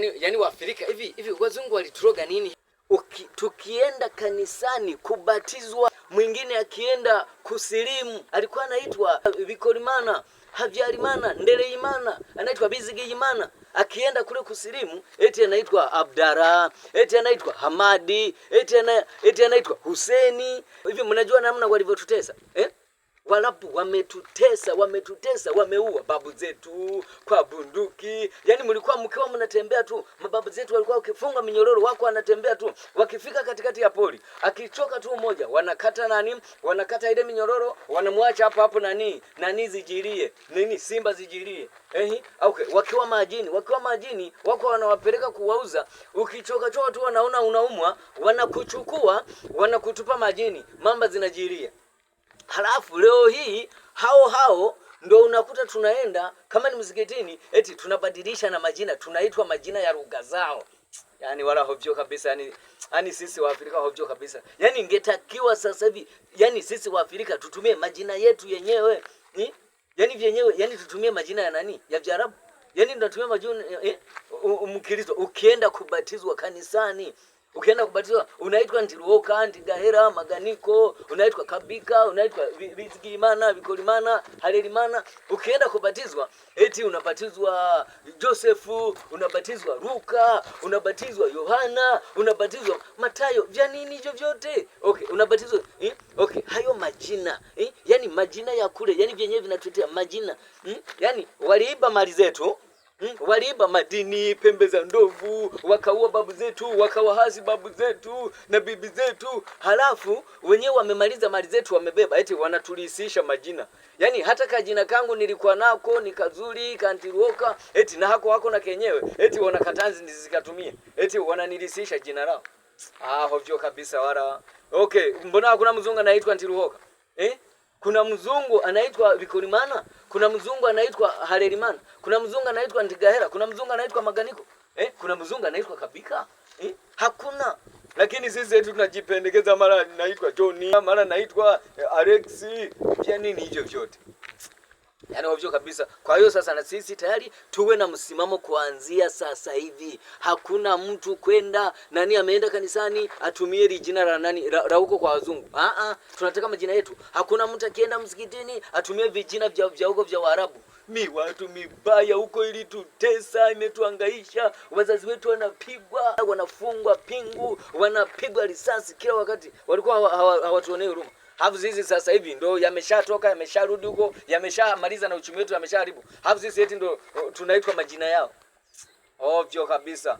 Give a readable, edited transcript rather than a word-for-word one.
yani Waafrika hivi wazungu walituroga nini? Tukienda kanisani kubatizwa, mwingine akienda kusilimu alikuwa anaitwa Bikorimana, Habyarimana, Ndereyimana, anaitwa Bizigiyimana. Akienda kule kusilimu eti anaitwa Abdara, eti anaitwa Hamadi, eti anaitwa Huseni. Hivi mnajua namna walivyotutesa Walapu wametutesa, wameua babu zetu kwa bunduki. Yani mlikuwa mkiwa mnatembea tu, mababu zetu walikuwa wakifunga minyororo, wako wanatembea tu, wakifika katikati ya pori, akichoka tu mmoja, wanakata ile minyororo, wanamwacha hapo nani zijilie, simba zijilie. Okay, wakiwa majini, wako wanawapeleka kuwauza. Ukichoka tu wanaona unaumwa, wanakuchukua, wanakutupa majini, mamba zinajilia. Halafu leo hii hao ndo unakuta tunaenda kama ni msikitini eti tunabadilisha na majina, tunaitwa majina ya lugha zao. Yani wala hovyo kabisa, yani sisi wa Afrika hovyo kabisa. Yani ingetakiwa sasa hivi, yani sisi wa Afrika tutumie majina yetu yenyewe. Yani vyenyewe, yani tutumie majina ya nani? Ya Kiarabu. Yani tunatumia majina Mkristo ukienda kubatizwa kanisani, ukienda kubatizwa unaitwa Ntiruoka, Ntigahera, Maganiko, unaitwa Kabika, unaitwa Bizigiyimana, Bikorimana, Halerimana. Ukienda kubatizwa eti unabatizwa Josefu, unabatizwa Luka, unabatizwa Yohana, unabatizwa Matayo. Vya nini hivyo vyote? Okay, unabatizwa okay, hayo majina yani majina ya kule, yani vyenyewe vinatutea majina. Yani waliiba mali zetu. Waliiba madini, pembe za ndovu, wakaua babu zetu, wakawahazi babu zetu na bibi zetu. Halafu wenyewe wamemaliza mali zetu, wamebeba eti wanatulisisha majina. Yani hata kajina kangu nilikuwa nako ni kazuri, Kantiruoka, eti na hako na kenyewe eti wanakatanzi nizikatumie, eti wananilisisha jina lao. Hovyo kabisa wala. Okay, mbona kuna mzungu anaitwa Ntiruoka? Kuna mzungu anaitwa Bikorimana, kuna mzungu anaitwa Halerimana, kuna mzungu anaitwa Ntigahera, kuna mzungu anaitwa Maganiko, kuna mzungu anaitwa Kabika. Hakuna. Lakini sisi yetu tunajipendekeza, mara naitwa Johnny, mara naitwa Alex. Pia nini hicho vyote? Yani hovyo kabisa. Kwa hiyo sasa na sisi tayari tuwe na msimamo kuanzia sasa hivi. Hakuna mtu kwenda nani ameenda kanisani atumie jina la nani la huko kwa wazungu. Tunataka majina yetu. Hakuna mtu akienda msikitini atumie vijina vya huko vya Waarabu. Watu mibaya huko ili tutesa, imetuangaisha. Wazazi wetu wanapigwa, wanafungwa pingu, wanapigwa risasi kila wakati. Walikuwa hawatuonei huruma. Hafu sisi sasa hivi ndo yameshatoka, yamesharudi huko, yameshamaliza na uchumi wetu, yameshaharibu. Hafu sisi eti ndo tunaitwa majina yao. Ovyo kabisa.